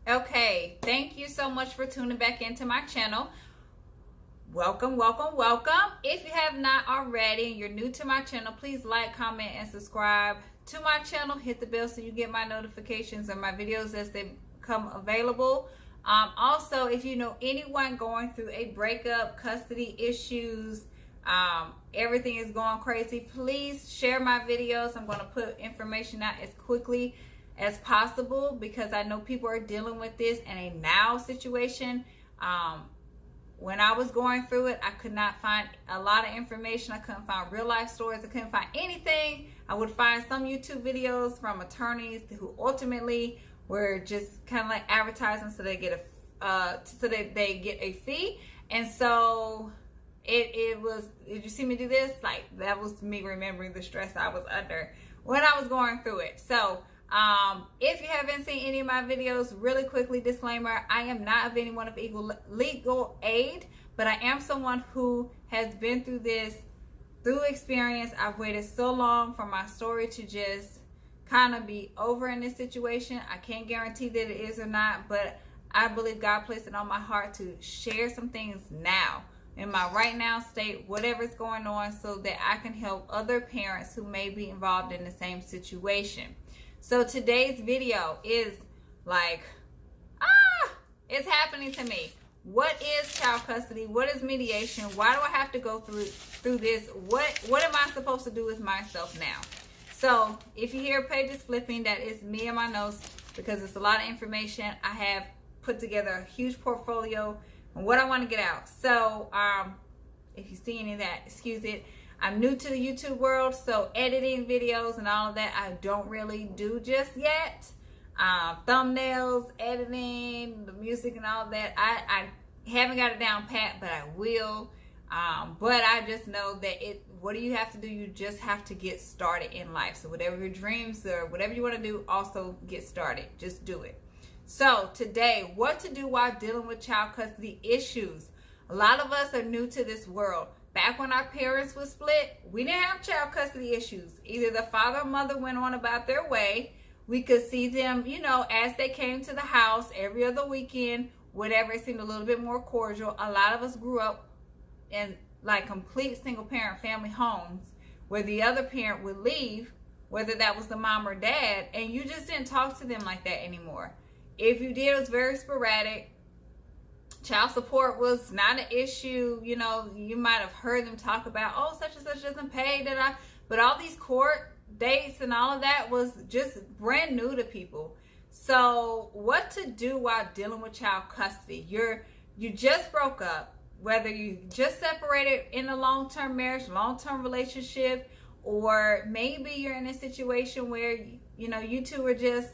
Okay, thank you so much for tuning back into my channel. Welcome, welcome, welcome. If you have not already and you're new to my channel, please like, comment, and subscribe to my channel. Hit the bell so you get my notifications of my videos as they become available. Also, if you know anyone going through a breakup, custody issues, everything is going crazy, please share my videos. I'm going to put information out as quickly as possible because I know people are dealing with this in a now situation. When I was going through it, I could not find a lot of information. I couldn't find real life stories. I couldn't find anything. I would find some YouTube videos from attorneys who ultimately were just kind of like advertising so they get they get a fee. And so it was, did you see me do this? Like, that was me remembering the stress I was under when I was going through it. So if you haven't seen any of my videos, really quickly, disclaimer, I am not of anyone of legal aid, but I am someone who has been through this, through experience. I've waited so long for my story to just kind of be over in this situation. I can't guarantee that it is or not, but I believe God placed it on my heart to share some things now, in my right now state, whatever's going on, so that I can help other parents who may be involved in the same situation. So today's video is like, it's happening to me. What is child custody? What is mediation? Why do I have to go through this? What am I supposed to do with myself now? So if you hear pages flipping, that is me and my notes, because it's a lot of information. I have put together a huge portfolio on what I want to get out. So if you see any of that, excuse it. I'm new to the YouTube world, so editing videos and all of that I don't really do just yet. Thumbnails, editing, the music and all that, I haven't got it down pat, but I will. But I just know that what do you have to do? You just have to get started in life. So whatever your dreams or whatever you want to do, also get started. Just do it. So today, what to do while dealing with child custody issues. A lot of us are new to this world. Back when our parents were split, we didn't have child custody issues. Either the father or mother went on about their way. We could see them, as they came to the house every other weekend, whatever. It seemed a little bit more cordial. A lot of us grew up in like complete single parent family homes where the other parent would leave, whether that was the mom or dad, and you just didn't talk to them like that anymore. If you did, it was very sporadic. Child support was not an issue. You might have heard them talk about, oh, such and such doesn't pay, but all these court dates and all of that was just brand new to people. So what to do while dealing with child custody? You just broke up, whether you just separated in a long-term marriage, long-term relationship, or maybe you're in a situation where you two are just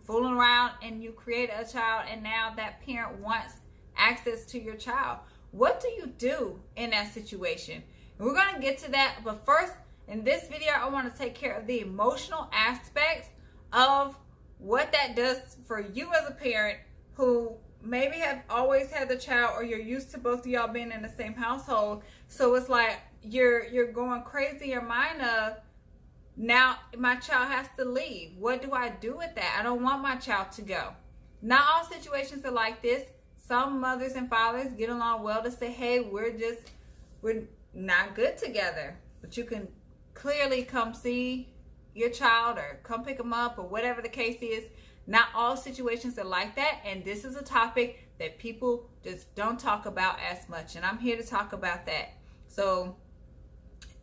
fooling around and you create a child and now that parent wants access to your child. What do you do in that situation? And we're going to get to that, but first in this video I want to take care of the emotional aspects of what that does for you as a parent who maybe have always had the child, or you're used to both of y'all being in the same household. So it's like you're going crazy in your mind of, now my child has to leave. What do I do with that? I don't want my child to go. Not all situations are like this. Some mothers and fathers get along well to say, hey, we're not good together, but you can clearly come see your child or come pick them up or whatever the case is. Not all situations are like that, and this is a topic that people just don't talk about as much, and I'm here to talk about that. So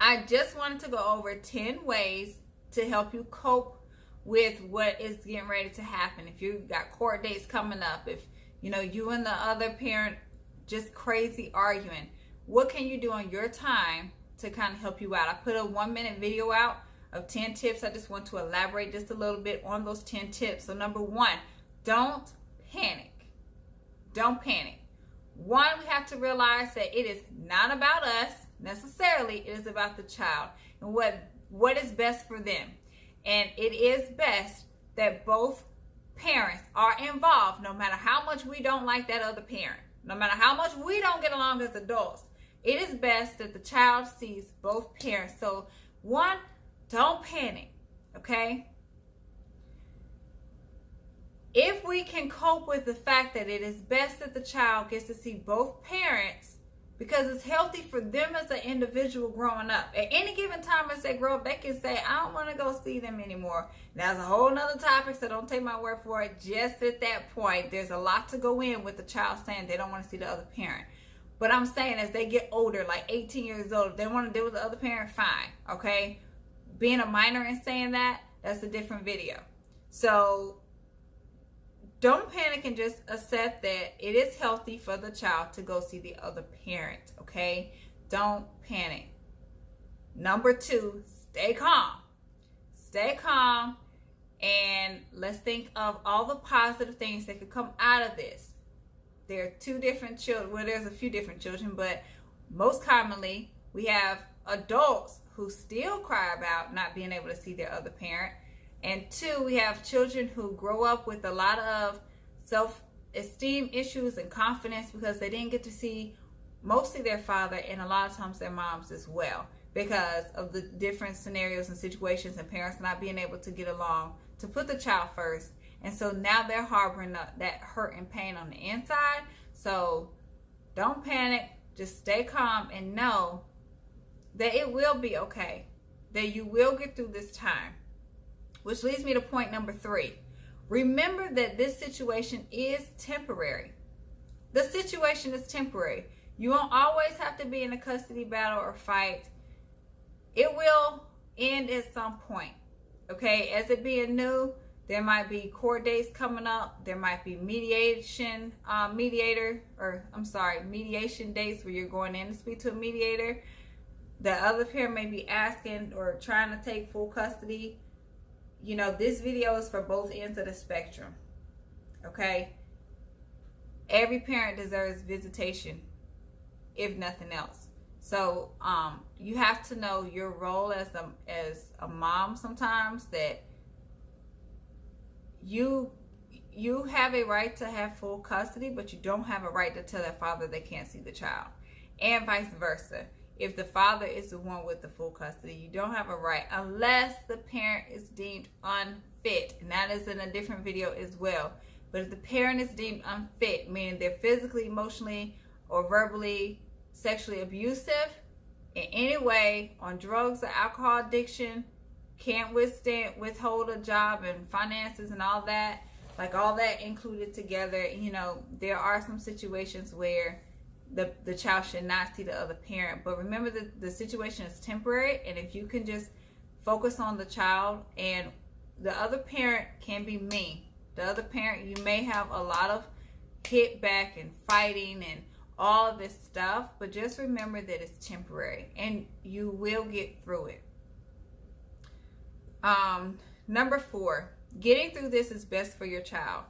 I just wanted to go over 10 ways to help you cope with what is getting ready to happen. If you got court dates coming up, if you and the other parent just crazy arguing, what can you do on your time to kind of help you out? I put a 1-minute video out of 10 tips. I just want to elaborate just a little bit on those 10 tips. So number 1, don't panic. Don't panic. One, we have to realize that it is not about us necessarily. It is about the child and what is best for them. And it is best that both parents are involved, no matter how much we don't like that other parent, no matter how much we don't get along as adults. It is best that the child sees both parents. So one, don't panic, okay? If we can cope with the fact that it is best that the child gets to see both parents, because it's healthy for them as an individual growing up. At any given time as they grow up, they can say, I don't want to go see them anymore. Now, that's a whole nother topic, so don't take my word for it. Just at that point, there's a lot to go in with the child saying they don't want to see the other parent. But I'm saying as they get older, like 18 years old, if they want to deal with the other parent, fine, okay? Being a minor and saying that, that's a different video. So don't panic and just accept that it is healthy for the child to go see the other parent, okay? Don't panic. Number 2, stay calm. Stay calm, and let's think of all the positive things that could come out of this. There are 2 different children. Well, there's a few different children, but most commonly, we have adults who still cry about not being able to see their other parent. And 2, we have children who grow up with a lot of self-esteem issues and confidence because they didn't get to see mostly their father and a lot of times their moms as well because of the different scenarios and situations and parents not being able to get along to put the child first. And so now they're harboring that hurt and pain on the inside. So don't panic. Just stay calm and know that it will be okay, that you will get through this time. Which leads me to point number 3. Remember that this situation is temporary. The situation is temporary. You won't always have to be in a custody battle or fight. It will end at some point. Okay, as it being new, there might be court dates coming up. There might be mediation dates where you're going in to speak to a mediator. The other parent may be asking or trying to take full custody. You know, this video is for both ends of the spectrum. Okay? Every parent deserves visitation, if nothing else. So, you have to know your role as a mom sometimes, that you have a right to have full custody, but you don't have a right to tell that father they can't see the child. And vice versa. If the father is the one with the full custody, you don't have a right unless the parent is deemed unfit. And that is in a different video as well. But if the parent is deemed unfit, meaning they're physically, emotionally, or verbally, sexually abusive in any way, on drugs or alcohol addiction, can't withhold a job and finances and all that, like all that included together, you know, there are some situations where the child should not see the other parent. But remember that the situation is temporary, and if you can just focus on the child, and the other parent can be mean. The other parent, you may have a lot of hit back and fighting and all of this stuff, but just remember that it's temporary and you will get through it. Number 4, getting through this is best for your child.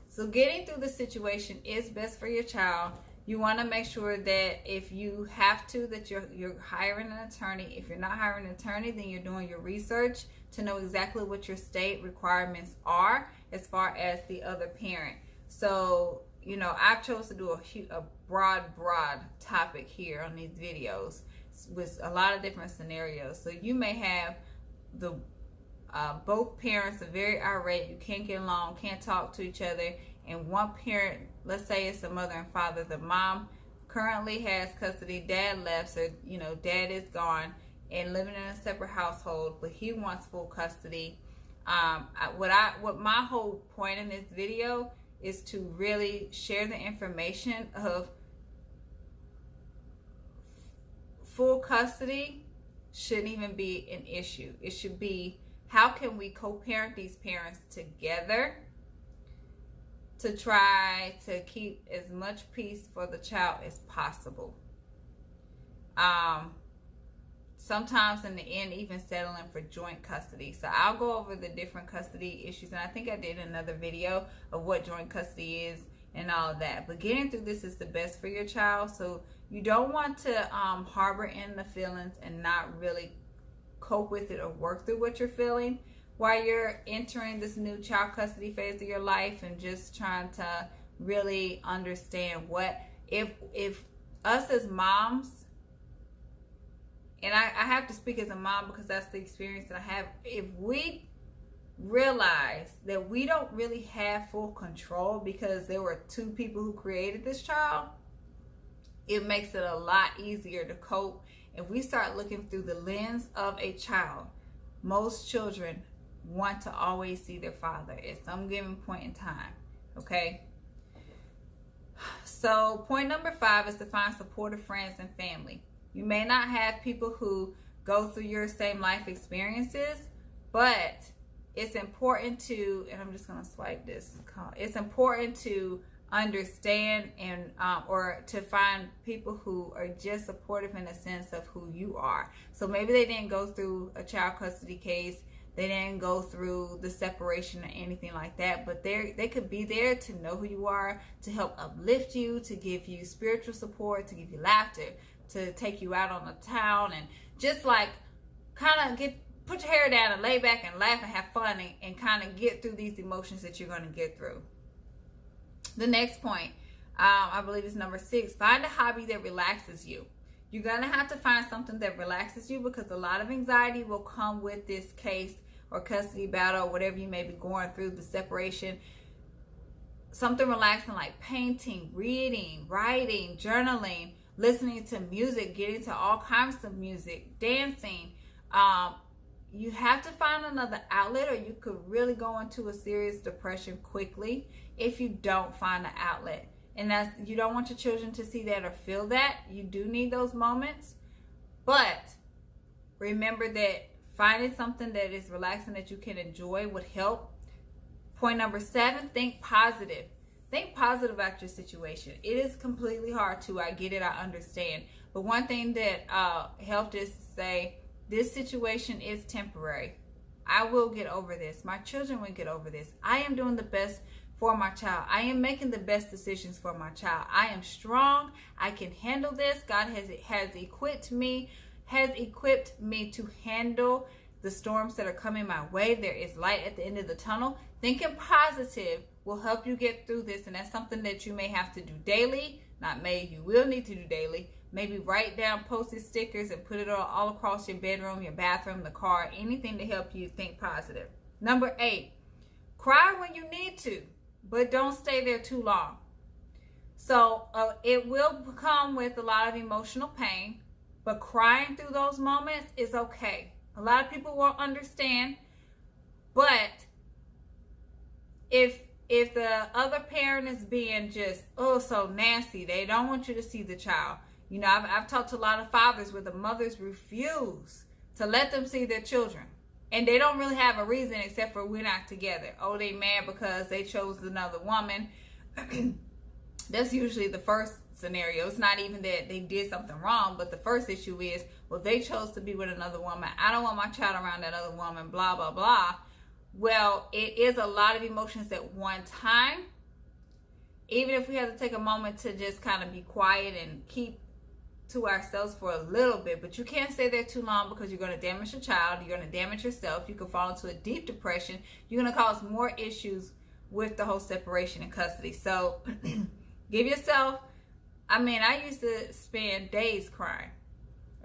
So getting through the situation is best for your child. You want to make sure that if you have to, that you're hiring an attorney. If you're not hiring an attorney, then you're doing your research to know exactly what your state requirements are as far as the other parent. So, you know, I've chose to do a broad topic here on these videos with a lot of different scenarios. So you may have both parents are very irate, you can't get along, can't talk to each other, and one parent, let's say it's the mother and father, the mom currently has custody, dad left, so you know, dad is gone and living in a separate household, but he wants full custody. What my whole point in this video is to really share the information of full custody shouldn't even be an issue. It should be, how can we co-parent these parents together to try to keep as much peace for the child as possible. Sometimes in the end, even settling for joint custody. So I'll go over the different custody issues, and I think I did another video of what joint custody is and all of that. But getting through this is the best for your child. So you don't want to harbor in the feelings and not really cope with it or work through what you're feeling while you're entering this new child custody phase of your life, and just trying to really understand what if us as moms, and I have to speak as a mom because that's the experience that I have, if we realize that we don't really have full control because there were two people who created this child, it makes it a lot easier to cope if we start looking through the lens of a child. Most children want to always see their father at some given point in time, okay? So point number 5 is to find supportive friends and family. You may not have people who go through your same life experiences, but it's important to, and I'm just going to swipe this call. It's important to understand and or to find people who are just supportive in the sense of who you are. So maybe they didn't go through a child custody case, they didn't go through the separation or anything like that, but they could be there to know who you are, to help uplift you, to give you spiritual support, to give you laughter, to take you out on the town, and just like kind of put your hair down and lay back and laugh and have fun and kind of get through these emotions that you're going to get through. The next point, I believe is number 6, find a hobby that relaxes you. You're going to have to find something that relaxes you because a lot of anxiety will come with this case or custody battle or whatever you may be going through, the separation. Something relaxing like painting, reading, writing, journaling, listening to music, getting to all kinds of music, dancing. You have to find another outlet or you could really go into a serious depression quickly if you don't find an outlet. And that's, you don't want your children to see that or feel that. You do need those moments. But remember that finding something that is relaxing that you can enjoy would help. Point number 7, think positive. Think positive about your situation. It is completely hard to, I get it, I understand. But one thing that helped is to say, this situation is temporary. I will get over this. My children will get over this. I am doing the best for my child. I am making the best decisions for my child. I am strong. I can handle this. God has equipped me to handle the storms that are coming my way. There is light at the end of the tunnel. Thinking positive will help you get through this, and that's something that you may have to do daily. Not may, you will need to do daily. Maybe write down Post-it stickers and put it all across your bedroom, your bathroom, the car, anything to help you think positive. Number 8, cry when you need to, but don't stay there too long. So it will come with a lot of emotional pain, but crying through those moments is okay. A lot of people won't understand, but if the other parent is being just, so nasty, they don't want you to see the child. You know, I've talked to a lot of fathers where the mothers refuse to let them see their children. And they don't really have a reason except for we're not together. Oh, they mad because they chose another woman. That's usually the first scenario. It's not even that they did something wrong, but the first issue is, well, they chose to be with another woman. I don't want my child around that other woman, blah, blah, blah. Well, it is a lot of emotions at one time. Even if we have to take a moment to just kind of be quiet and keep to ourselves for a little bit, but you can't stay there too long because you're going to damage your child, you're going to damage yourself, you can fall into a deep depression, you're going to cause more issues with the whole separation and custody. So give yourself, I used to spend days crying,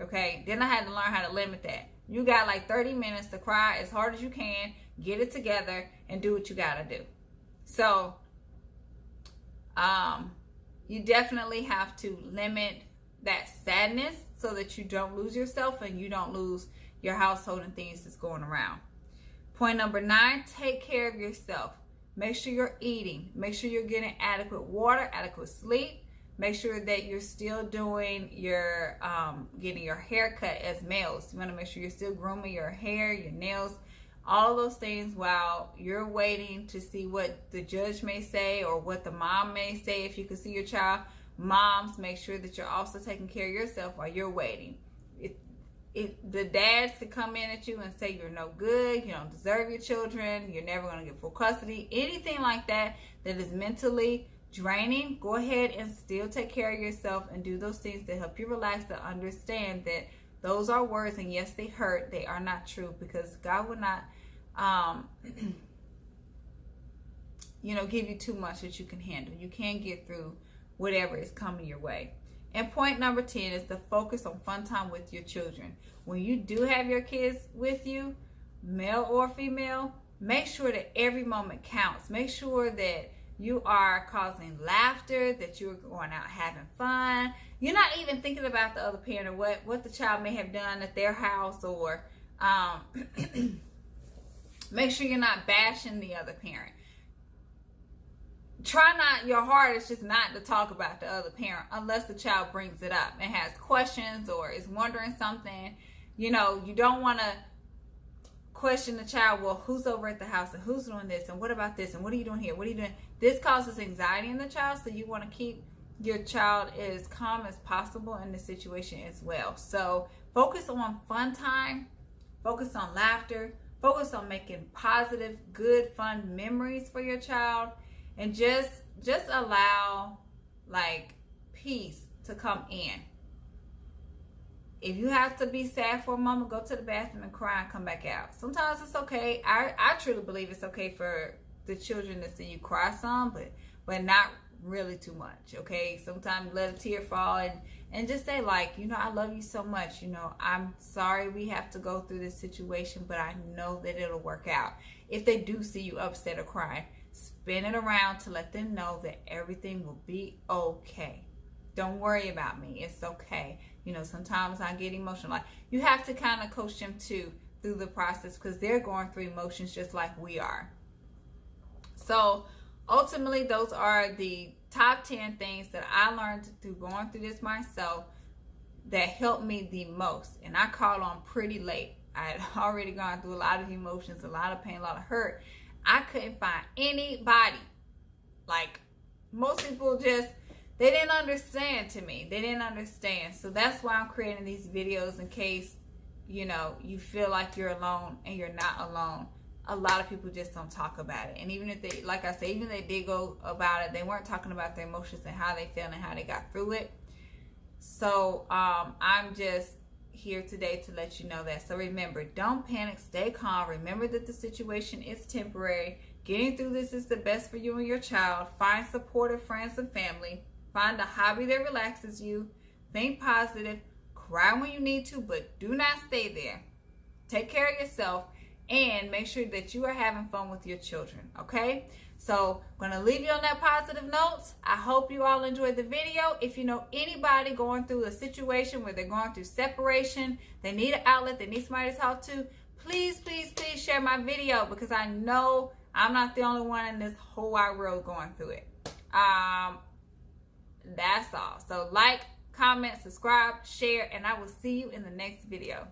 okay? Then I had to learn how to limit that. You got like 30 minutes to cry as hard as you can, get it together, and do what you got to do. So you definitely have to limit that sadness so that you don't lose yourself and you don't lose your household and things that's going around. Point number 9, take care of yourself. Make sure you're eating. Make sure you're getting adequate water, adequate sleep. Make sure that you're still doing your, getting your hair cut as males. You want to make sure you're still grooming your hair, your nails, all of those things while you're waiting to see what the judge may say or what the mom may say if you can see your child. Moms, make sure that you're also taking care of yourself while you're waiting. The dads could come in at you and say you're no good, you don't deserve your children, you're never going to get full custody, anything like that that is mentally draining. Go ahead and still take care of yourself and do those things to help you relax, to understand that those are words, and yes, they hurt. They are not true, because God will not give you too much that you can handle. You can get through whatever is coming your way. And point number 10 is to focus on fun time with your children. When you do have your kids with you, male or female, make sure that every moment counts. Make sure that you are causing laughter, that you're going out having fun. You're not even thinking about the other parent or what the child may have done at their house, or make sure you're not bashing the other parent. Try not, your heart is just not to talk about the other parent unless the child brings it up and has questions or is wondering something. You know, you don't want to question the child, well, who's over at the house and who's doing this and what about this and what are you doing here? What are you doing? This causes anxiety in the child, so you want to keep your child as calm as possible in the situation as well. So focus on fun time, focus on laughter, focus on making positive, good, fun memories for your child, and just allow like peace to come in. If you have to be sad for a moment, go to the bathroom and cry and come back out. Sometimes it's okay. I truly believe it's okay for the children to see you cry some, but not really too much, okay? Sometimes let a tear fall and just say, like, you know, I love you so much. You know, I'm sorry we have to go through this situation, but I know that it'll work out. If they do see you upset or crying, spin it around to let them know that everything will be okay. Don't worry about me. It's okay. You know, sometimes I get emotional. Like, you have to kind of coach them too through the process, because they're going through emotions just like we are. So ultimately, those are the top 10 things that I learned through going through this myself that helped me the most. And I caught on pretty late. I had already gone through a lot of emotions, a lot of pain, a lot of hurt. I couldn't find anybody. Like, most people just, they didn't understand to me. They didn't understand. So that's why I'm creating these videos, in case, you know, you feel like you're alone and you're not alone. A lot of people just don't talk about it. And even if they, like I said, even if they did go about it, they weren't talking about their emotions and how they feel and how they got through it. So I'm just here today to let you know that. So remember, don't panic, stay calm. Remember that the situation is temporary. Getting through this is the best for you and your child. Find supportive friends and family. Find a hobby that relaxes you. Think positive. Cry when you need to, but do not stay there. Take care of yourself. And make sure that you are having fun with your children, okay? So I'm going to leave you on that positive note. I hope you all enjoyed the video. If you know anybody going through a situation where they're going through separation, they need an outlet, they need somebody to talk to, please, please, please share my video, because I know I'm not the only one in this whole wide world going through it. That's all. So like, comment, subscribe, share, and I will see you in the next video.